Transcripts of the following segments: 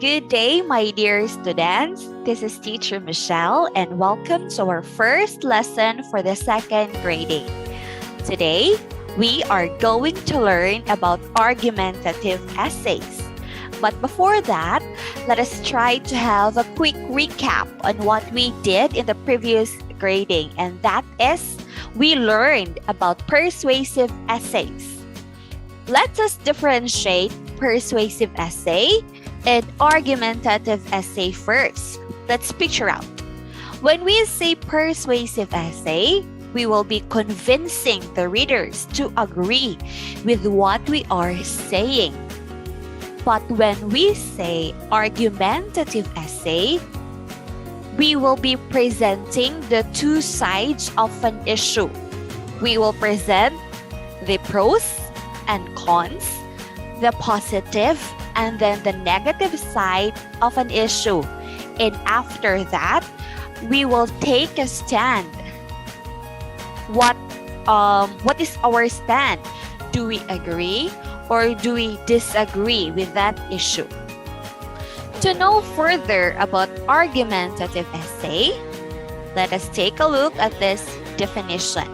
Good day, my dear students. This is Teacher Michelle, and welcome to our first lesson for the second grading. Today, we are going to learn about argumentative essays. But before that, let us try to have a quick recap on what we did in the previous grading, and that is we learned about persuasive essays. Let us differentiate persuasive essay and argumentative essay first. Let's picture out. When we say persuasive essay, we will be convincing the readers to agree with what we are saying. But when we say argumentative essay, we will be presenting the two sides of an issue. We will present the pros and cons, the positive and then the negative side of an issue. And after that, we will take a stand. What is our stand? Do we agree or do we disagree with that issue? To know further about argumentative essay, let us take a look at this definition.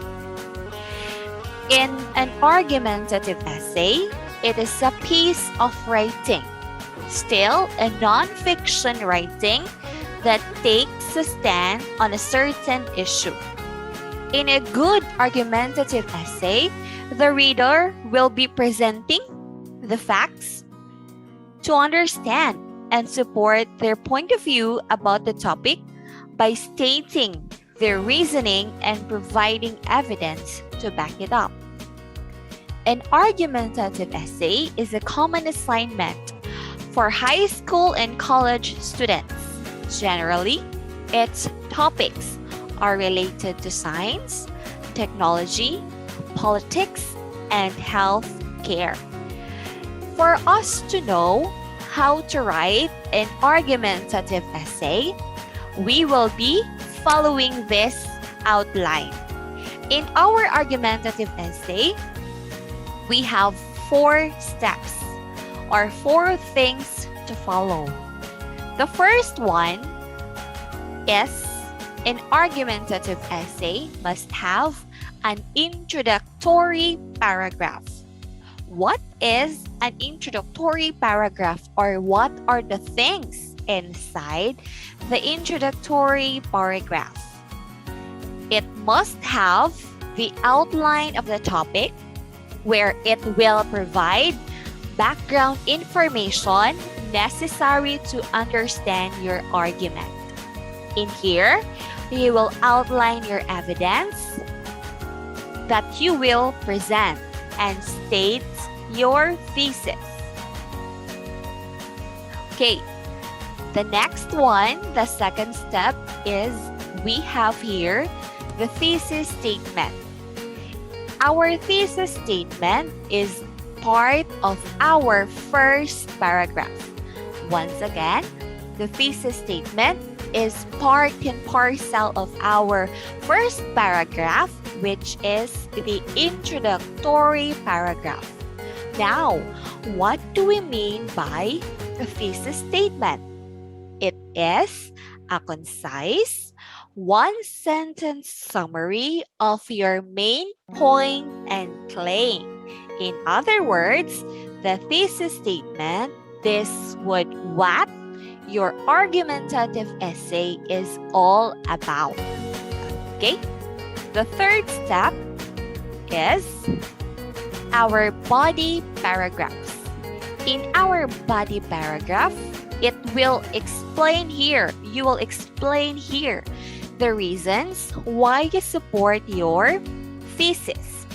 In an argumentative essay, it is a piece of writing, still a non-fiction writing that takes a stand on a certain issue. In a good argumentative essay, the reader will be presenting the facts to understand and support their point of view about the topic by stating their reasoning and providing evidence to back it up. An argumentative essay is a common assignment for high school and college students. Generally, its topics are related to science, technology, politics, and health care. For us to know how to write an argumentative essay, we will be following this outline. In our argumentative essay, we have 4 steps or 4 things to follow. The first one is an argumentative essay must have an introductory paragraph. What is an introductory paragraph, or what are the things inside the introductory paragraph? It must have the outline of the topic, where it will provide background information necessary to understand your argument. In here, you will outline your evidence that you will present and state your thesis. Okay, the next one, the second step is we have here the thesis statement. Our thesis statement is part of our first paragraph. Once again, the thesis statement is part and parcel of our first paragraph, which is the introductory paragraph. Now, what do we mean by a thesis statement? It is a concise, one-sentence summary of your main point and claim. In other words, the thesis statement, this would what your argumentative essay is all about. Okay? The third step is our body paragraphs. In our body paragraph, it will explain here, you will explain here the reasons why you support your thesis.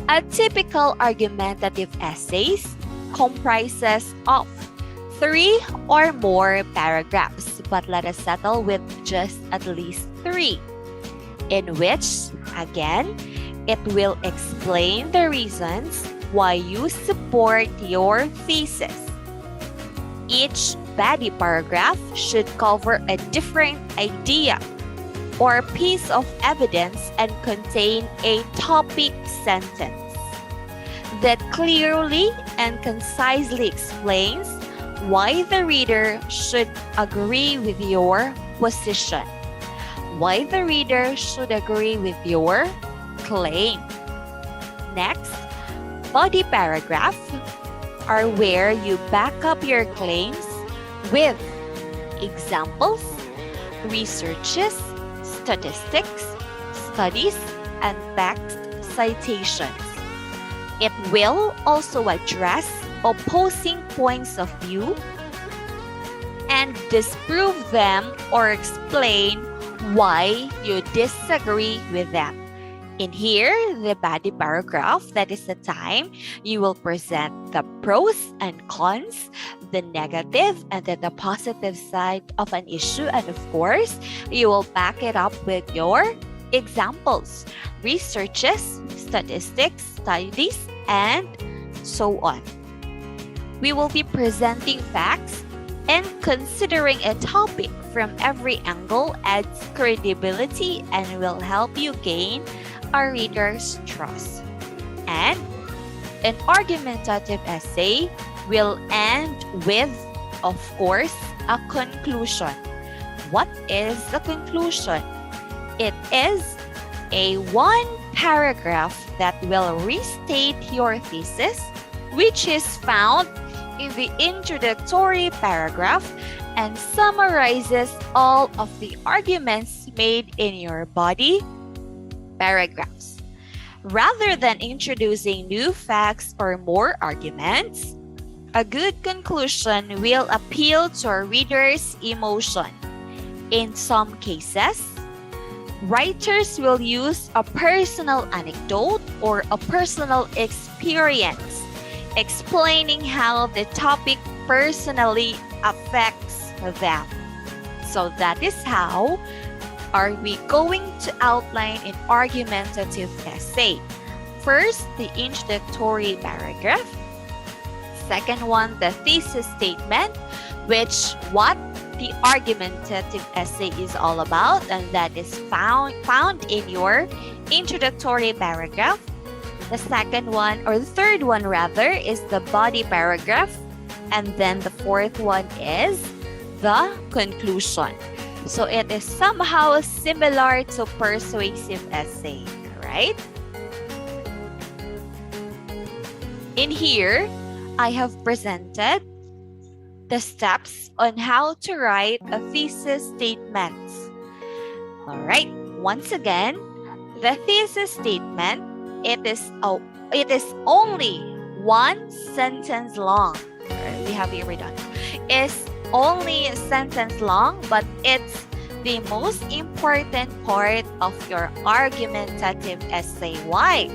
A typical argumentative essays comprises of 3 or more paragraphs, but let us settle with just at least 3, in which, again, it will explain the reasons why you support your thesis. Each body paragraph should cover a different idea or piece of evidence and contain a topic sentence that clearly and concisely explains why the reader should agree with your position, why the reader should agree with your claim. Next, body paragraph are where you back up your claims with examples, researches, statistics, studies, and text citations. It will also address opposing points of view and disprove them or explain why you disagree with them. In here, the body paragraph, that is the time you will present the pros and cons, the negative and then the positive side of an issue, and of course, you will back it up with your examples, researches, statistics, studies, and so on. We will be presenting facts and considering a topic from every angle adds credibility and will help you gain a reader's trust. And an argumentative essay will end with, of course, a conclusion. What is the conclusion? It is a one paragraph that will restate your thesis, which is found in the introductory paragraph and summarizes all of the arguments made in your body paragraphs. Rather than introducing new facts or more arguments, a good conclusion will appeal to a reader's emotion. In some cases, writers will use a personal anecdote or a personal experience explaining how the topic personally affects them. So that is how are we going to outline an argumentative essay. First, the introductory paragraph. Second one, the thesis statement, which what the argumentative essay is all about, and that is found in your introductory paragraph. The second one, or the third one rather, is the body paragraph. And then the fourth one is the conclusion. So it is somehow similar to persuasive essay, right? In here, I have presented the steps on how to write a thesis statement. All right, once again, the thesis statement, it is only one sentence long. We have here redone. It's only a sentence long, but it's the most important part of your argumentative essay. Why?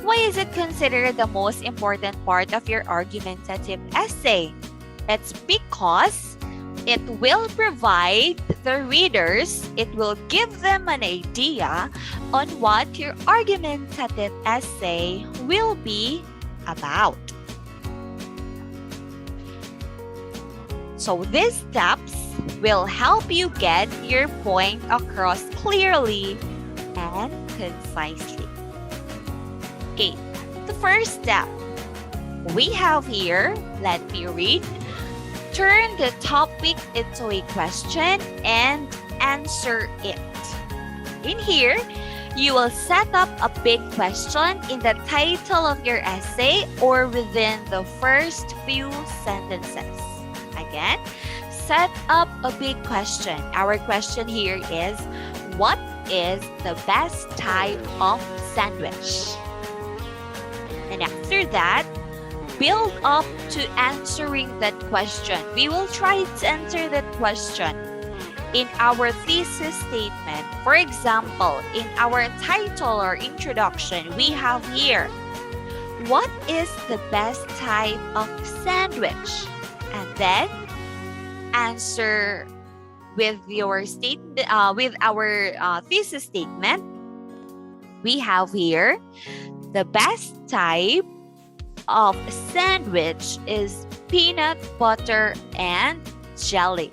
Why is it considered the most important part of your argumentative essay? It's because it will provide the readers, it will give them an idea on what your argumentative essay will be about. So these steps will help you get your point across clearly and concisely. Okay, the first step we have here, let me read. Turn the topic into a question and answer it. In here, you will set up a big question in the title of your essay or within the first few sentences. Again, set up a big question. Our question here is, what is the best type of sandwich? And after that, build up to answering that question. We will try to answer that question in our thesis statement. For example, in our title or introduction, we have here, what is the best type of sandwich? And then answer with your statement, with our thesis statement. We have here, the best type of sandwich is peanut butter and jelly.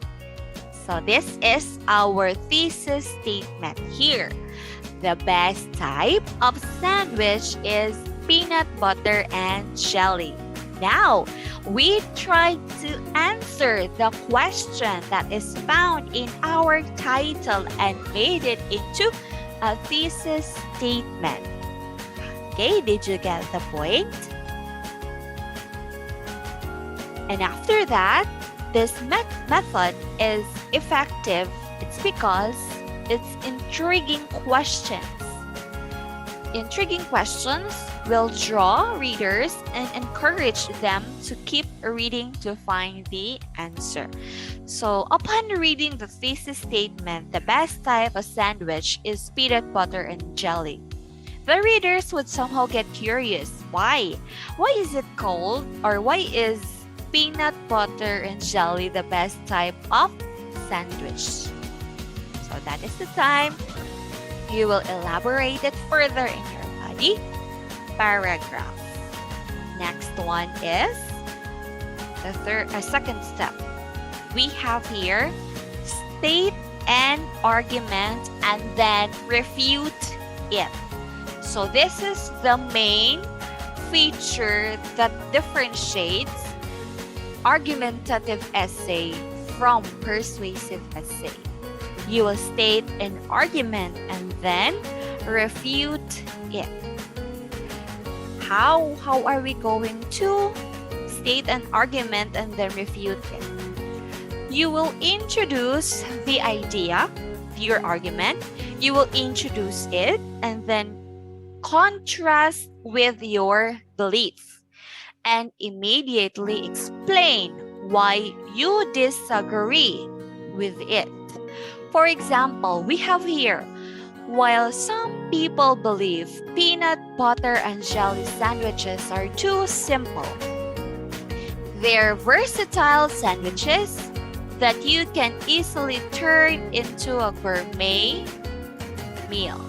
So this is our thesis statement here. The best type of sandwich is peanut butter and jelly. Now, we try to answer the question that is found in our title and made it into a thesis statement. Okay, did you get the point? And after that, this method is effective. It's because it's intriguing questions. Intriguing questions will draw readers and encourage them to keep reading to find the answer. So, upon reading the thesis statement, the best type of sandwich is peanut butter and jelly. The readers would somehow get curious. Why? Why is it called, or why is peanut butter and jelly the best type of sandwich? So that is the time you will elaborate it further in your body paragraph. Next one is the second step. We have here state an argument and then refute it. So this is the main feature that differentiates argumentative essay from persuasive essay. You will state an argument and then refute it. How are we going to state an argument and then refute it? You will introduce the idea, your argument. You will introduce it and then contrast with your belief and immediately explain why you disagree with it. For example, we have here, while some people believe peanut butter and jelly sandwiches are too simple, they're versatile sandwiches that you can easily turn into a gourmet meal.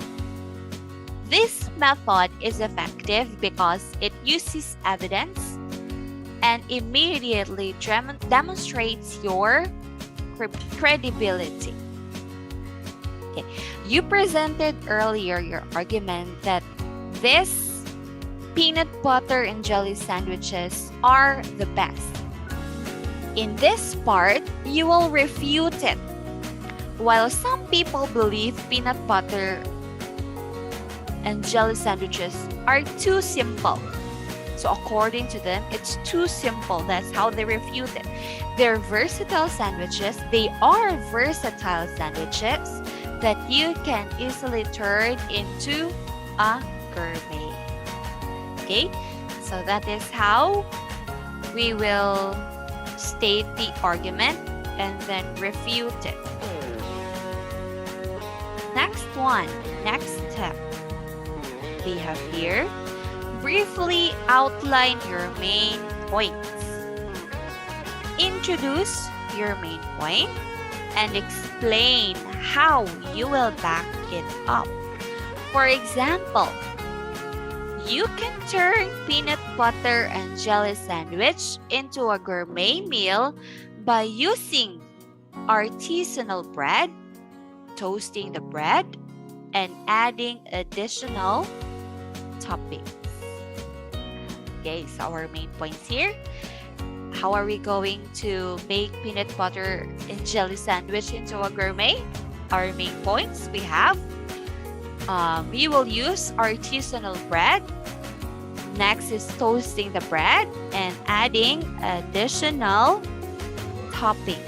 This method is effective because it uses evidence and immediately demonstrates your credibility. Okay. You presented earlier your argument that this peanut butter and jelly sandwiches are the best. In this part, you will refute it. While some people believe peanut butter and jelly sandwiches are too simple. So according to them, it's too simple. That's how they refute it. They're versatile sandwiches. They are versatile sandwiches that you can easily turn into a gourmet. Okay, so that is how we will state the argument and then refute it. Next step. We have here, briefly outline your main points. Introduce your main point and explain how you will back it up. For example, you can turn peanut butter and jelly sandwich into a gourmet meal by using artisanal bread, toasting the bread, and adding additional toppings. Okay, so our main points here. How are we going to make peanut butter and jelly sandwich into a gourmet? Our main points we have, we will use artisanal bread. Next is toasting the bread and adding additional toppings.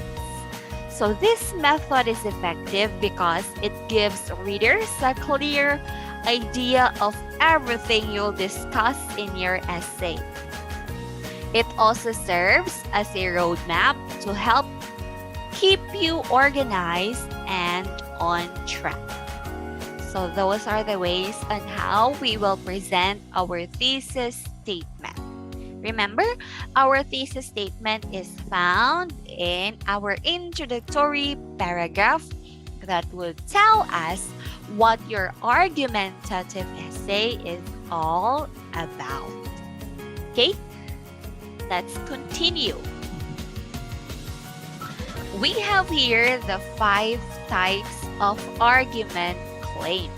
So this method is effective because it gives readers a clear idea of everything you'll discuss in your essay. It also serves as a roadmap to help keep you organized and on track. So those are the ways on how we will present our thesis statement. Remember, our thesis statement is found in our introductory paragraph that would tell us what your argumentative essay is all about. Okay, let's continue. We have here the 5 types of argument claims.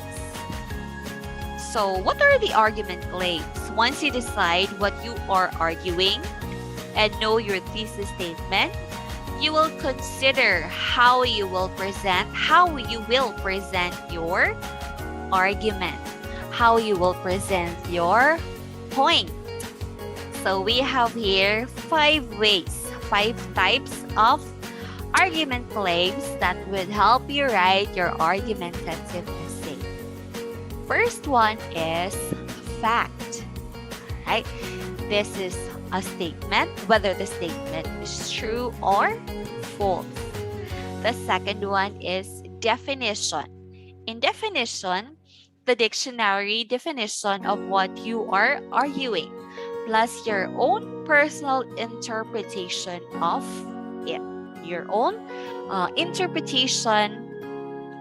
So what are the argument claims? once you decide what you are arguing and know your thesis statement, you will consider how you will present your argument, how you will present your point. So we have here 5 types of argument claims that would help you write your argumentative essay. First one is fact. Right? This is a statement, whether the statement is true or false. The second one is definition. In definition, the dictionary definition of what you are arguing, plus your own personal interpretation of it, your own interpretation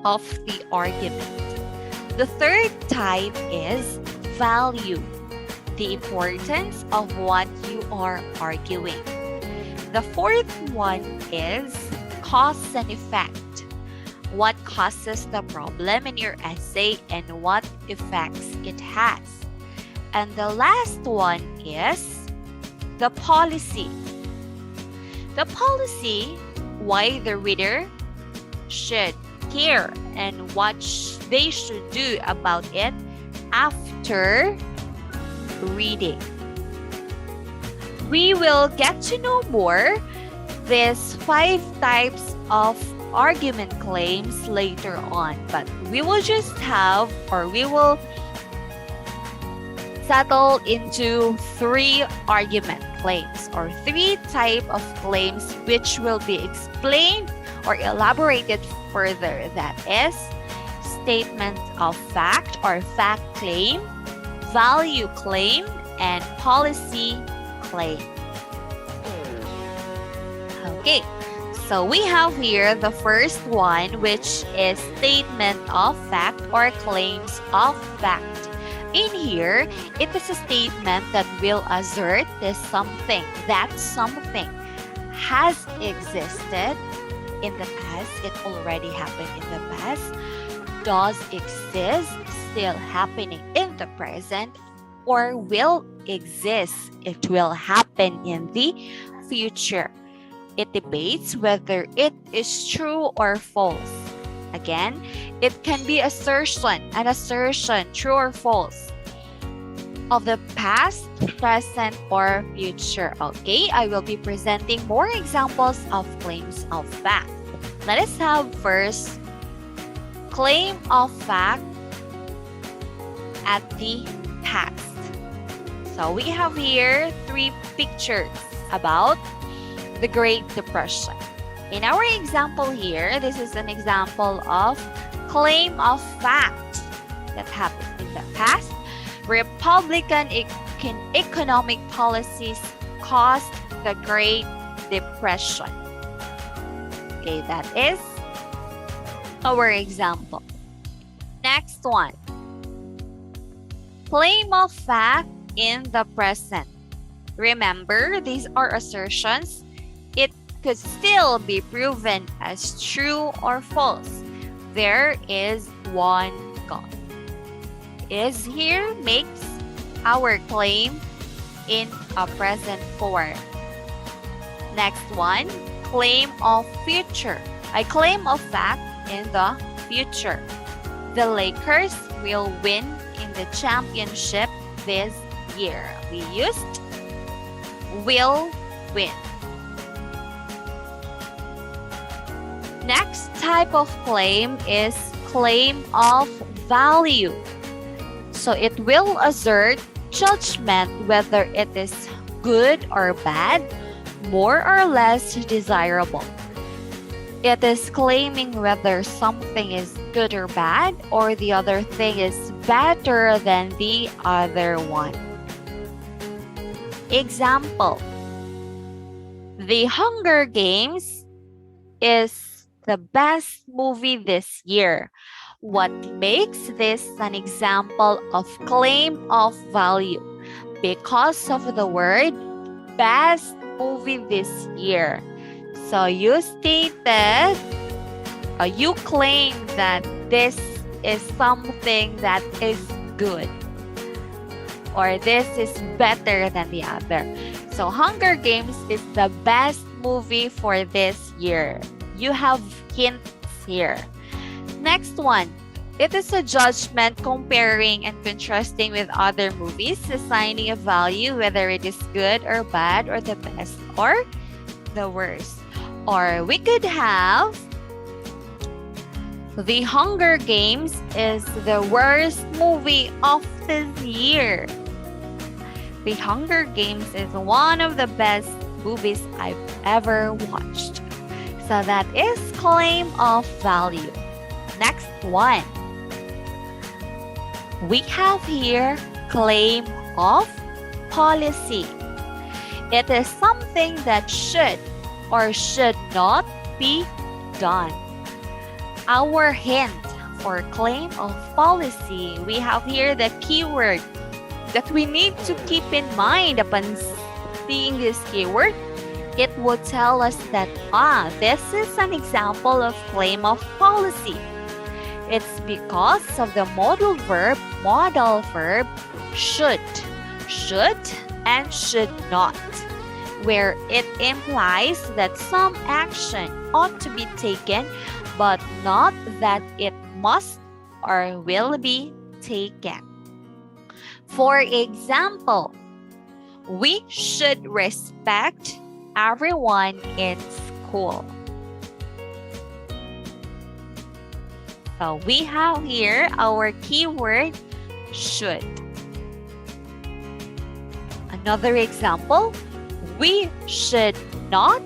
of the argument. The third type is value, the importance of what you are arguing. The fourth one is cause and effect, what causes the problem in your essay and what effects it has. And the last one is the policy. The policy, why the reader should care and what they should do about it after reading. We will get to know more these 5 types of argument claims later on, but we will settle into 3 argument claims or 3 type of claims which will be explained or elaborated further. That is statement of fact or fact claim, value claim, and policy claim. Okay, so we have here the first one, which is statement of fact or claims of fact. In here, it is a statement that will assert that something has existed in the past, it already happened in the past, does exist, still happening in the present, or will exist, it will happen in the future. It debates whether it is true or false. Again, it can be an assertion, true or false, of the past, present, or future. Okay, I will be presenting more examples of claims of fact. Let us have first claim of fact at the past. So we have here 3 pictures about the Great Depression. In our example here, this is an example of claim of fact that happened in the past. Republican economic policies caused the Great Depression. Okay, that is our example. Next one. Claim of fact in the present. Remember, these are assertions. It could still be proven as true or false. There is one God. Is here makes our claim in a present form. Next one, claim of future. A claim of fact in the future. The Lakers will win in the championship this year. We used will win. Next type of claim is claim of value. So it will assert judgment whether it is good or bad, more or less desirable. It is claiming whether something is good or bad, or the other thing is better than the other one. Example: The Hunger Games is the best movie this year. What makes this an example of claim of value? Because of the word best movie this year. So you stated, you claim that this is something that is good. or this is better than the other. So Hunger Games is the best movie for this year. You have hints here. Next one. It is a judgment comparing and contrasting with other movies, assigning a value whether it is good or bad or the best or the worst. Or we could have The Hunger Games is the worst movie of the year. The Hunger Games is one of the best movies I've ever watched. So that is claim of value. Next one. We have here claim of policy. It is something that should or should not be done. Our hint for claim of policy, we have here the keyword that we need to keep in mind upon seeing this keyword. It will tell us that, this is an example of claim of policy. It's because of the modal verb should and should not, where it implies that some action ought to be taken, but not that it must or will be taken. For example, we should respect everyone in school. So we have here our keyword should. Another example, we should not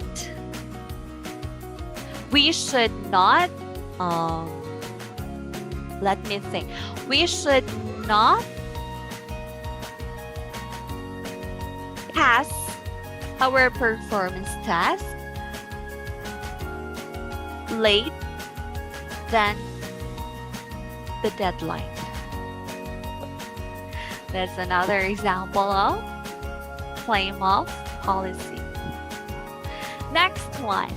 let me think. We should not pass our performance test late than the deadline. That's another example of claim of policy. Next one.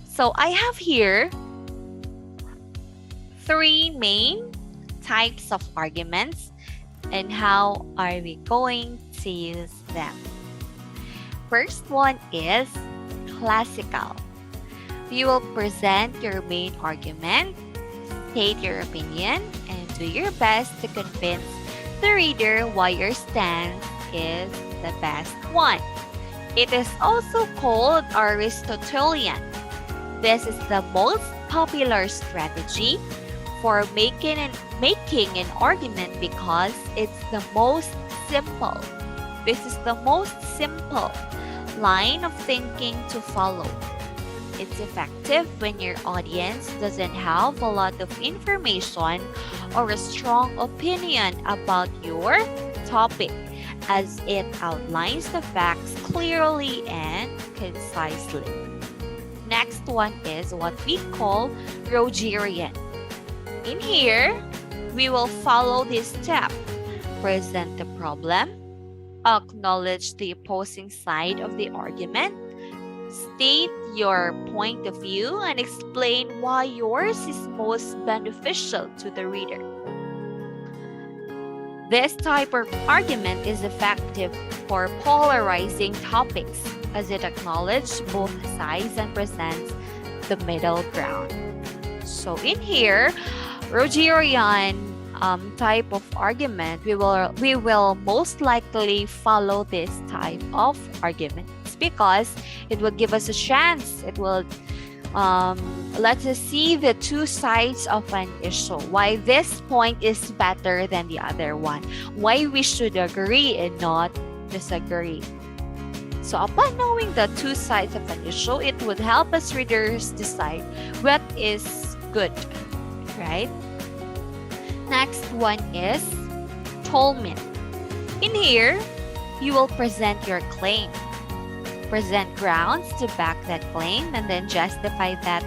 So I have here 3 main types of arguments, and how are we going to use them? First one is classical. You will present your main argument, state your opinion, and do your best to convince the reader why your stance is the best one. It is also called Aristotelian. This is the most popular strategy for making an argument because it's the most simple. This is the most simple line of thinking to follow. It's effective when your audience doesn't have a lot of information or a strong opinion about your topic, as it outlines the facts clearly and concisely. Next one is what we call Rogerian. In here, we will follow this step. Present the problem, acknowledge the opposing side of the argument, state your point of view, and explain why yours is most beneficial to the reader. This type of argument is effective for polarizing topics, as it acknowledges both sides and presents the middle ground. So in here, Rogerian type of argument, we will most likely follow this type of arguments because it will give us a chance. It will let us see the two sides of an issue. Why this point is better than the other one. Why we should agree and not disagree. So upon knowing the two sides of an issue, it would help us readers decide what is good, right? Next one is Tomlinson. In here, you will present your claim. Present grounds to back that claim and then justify that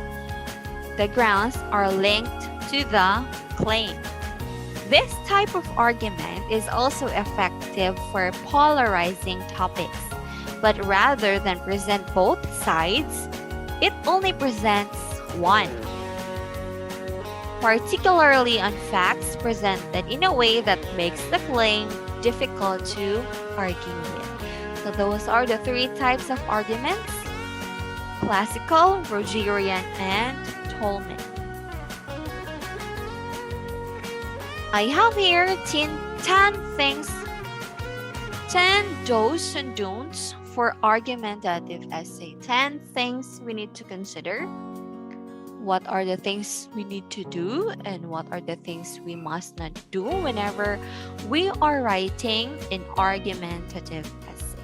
the grounds are linked to the claim. This type of argument is also effective for polarizing topics, but rather than present both sides, it only presents one. Particularly on facts presented in a way that makes the claim difficult to argue with. So those are the three types of arguments: classical, Rogerian, and Tomlinson. I have here 10 things, 10 do's and don'ts for argumentative essay. 10 things we need to consider. What are the things we need to do and what are the things we must not do whenever we are writing an argumentative essay.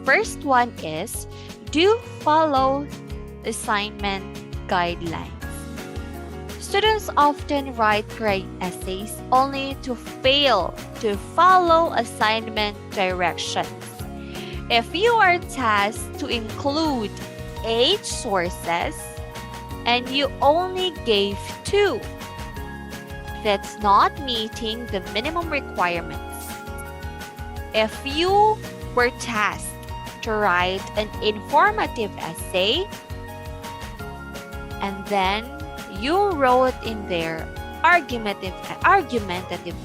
First one is, do follow assignment guidelines. Students often write great essays only to fail to follow assignment directions. If you are tasked to include 8 sources and you only gave 2, that's not meeting the minimum requirements. If you were tasked to write an informative essay and then you wrote in there argumentative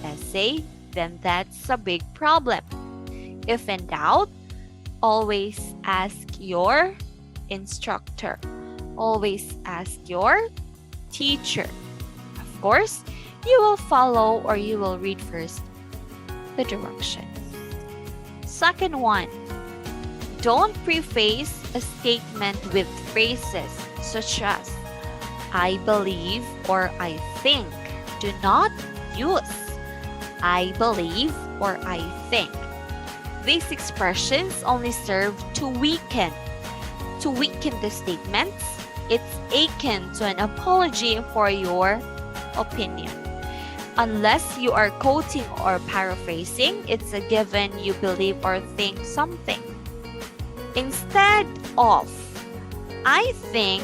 essay, then that's a big problem. If in doubt, always ask your instructor. Always ask your teacher. Of course, you will follow or you will read first the directions. Second one, don't preface a statement with phrases such as I believe or I think. Do not use I believe or I think. These expressions only serve to weaken the statements. It's akin to an apology for your opinion. Unless you are quoting or paraphrasing, it's a given you believe or think something. Instead of I think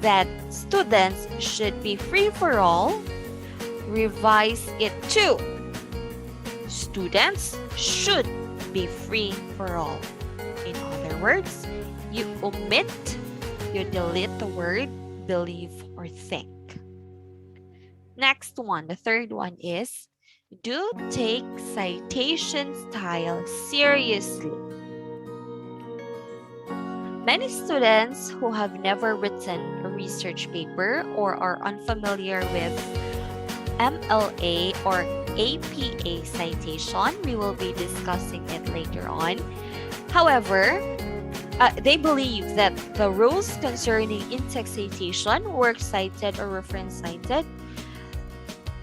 that students should be free for all, revise it to students should be free for all. In other words, you omit, you delete the word believe or think. Next one, the third one is, do take citation style seriously. Many students who have never written a research paper or are unfamiliar with MLA or APA citation, we will be discussing it later on. However, they believe that the rules concerning in-text citation, works cited or reference cited,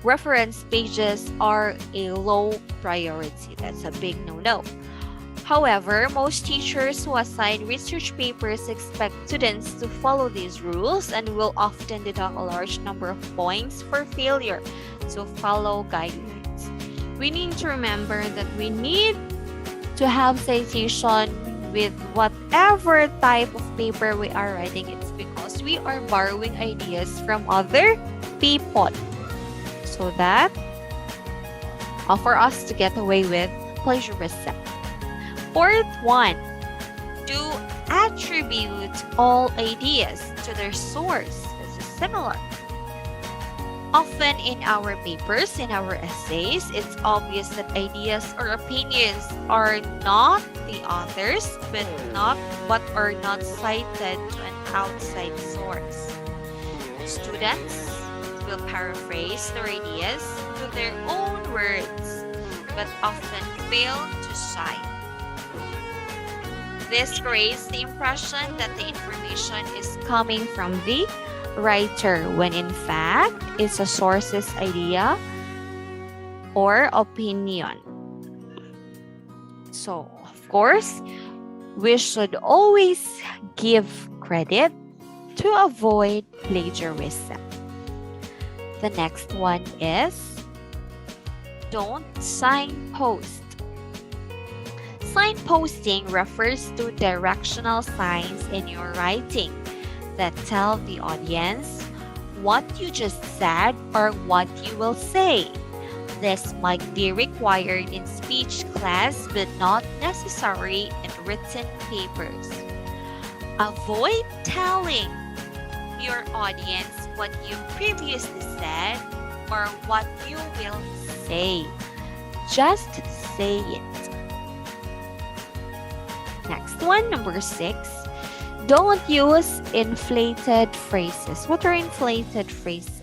reference pages are a low priority. That's a big no-no. However, most teachers who assign research papers expect students to follow these rules and will often deduct a large number of points for failure to follow guidelines. We need to remember that we need to have citation with whatever type of paper we are writing. It's because we are borrowing ideas from other people, so that for us to get away with plagiarism. Fourth one, do attribute all ideas to their source. This is similar. Often in our papers, in our essays, it's obvious that ideas or opinions are not the authors, but are not cited to an outside source. Students will paraphrase their ideas to their own words, but often fail to cite. This creates the impression that the information is coming from the writer, when in fact it's a source's idea or opinion. So, of course, we should always give credit to avoid plagiarism. The next one is, don't signpost. Signposting refers to directional signs in your writing that tell the audience what you just said or what you will say. This might be required in speech class but not necessary in written papers. Avoid telling your audience what you previously said or what you will say. Just say it. Next one, number 6. Don't use inflated phrases. What are inflated phrases?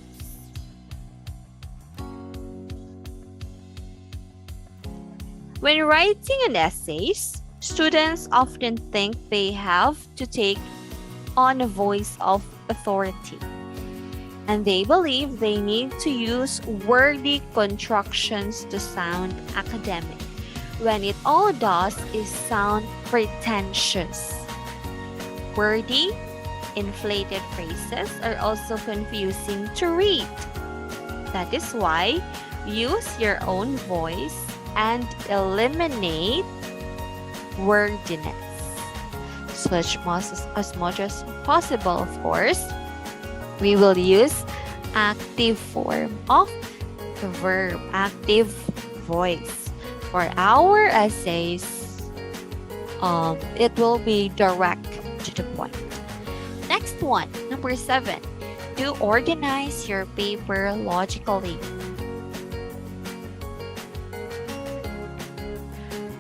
When writing an essay, students often think they have to take on a voice of authority, and they believe they need to use wordy constructions to sound academic, when it all does is sound pretentious. Wordy, inflated phrases are also confusing to read. That is why use your own voice and eliminate wordiness. So as much as possible, of course, we will use active form of the verb, active voice. For our essays, it will be direct to the point. Next one, number 7. Do organize your paper logically.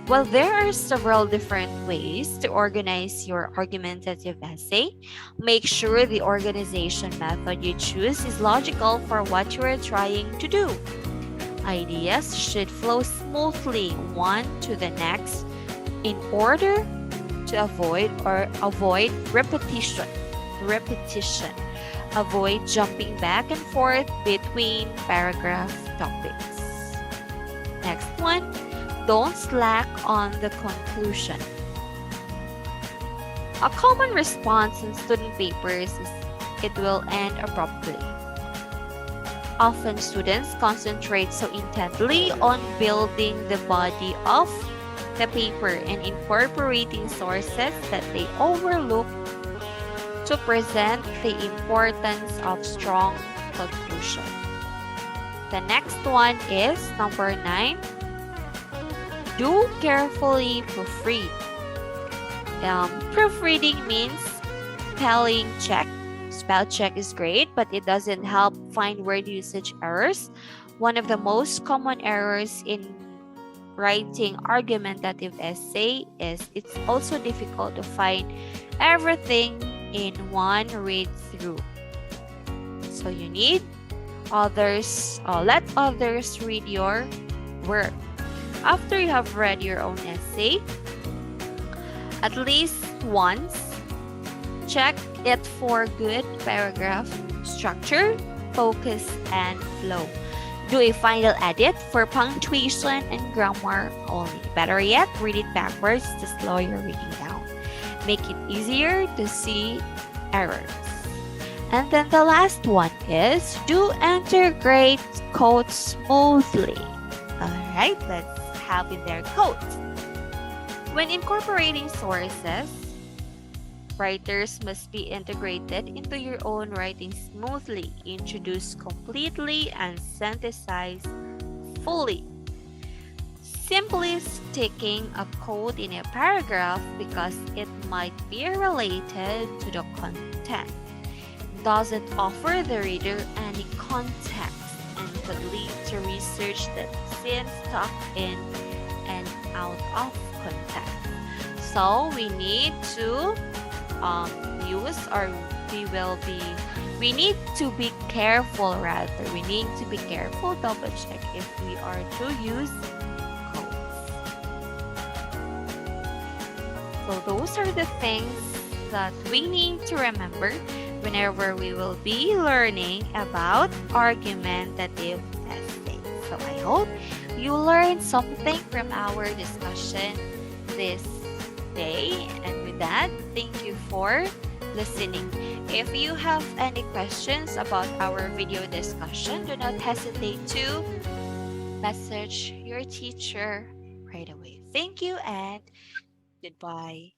Well, there are several different ways to organize your argumentative essay. Make sure the organization method you choose is logical for what you are trying to do. Ideas should flow smoothly one to the next in order to avoid repetition. Avoid jumping back and forth between paragraph topics. Next one. Don't slack on the conclusion. A common response in student papers is it will end abruptly. Often students concentrate so intently on building the body of the paper and incorporating sources that they overlook to present the importance of strong conclusion. The next one is number 9. Do carefully proofread. Proofreading means spelling check. Spell check is great, but it doesn't help find word usage errors. One of the most common errors in writing argumentative essay is it's also difficult to find everything in one read through. So you need let others read your work. After you have read your own essay, at least once, check it for good paragraph structure, focus, and flow. Do a final edit for punctuation and grammar only. Better yet, read it backwards to slow your reading down. Make it easier to see errors. And then the last one is do integrate quotes smoothly. Alright, let's have in their quotes. When incorporating sources, writers must be integrated into your own writing smoothly, introduced completely, and synthesized fully. Simply sticking a quote in a paragraph because it might be related to the content doesn't offer the reader any context and could lead to research that seems stuck in and out of context. So we need to we need to be careful double check if we are to use quotes. So those are the things that we need to remember whenever we will be learning about argumentative essay. So I hope you learned something from our discussion this day. And with that, thank you for listening. If you have any questions about our video discussion, do not hesitate to message your teacher right away. Thank you and goodbye.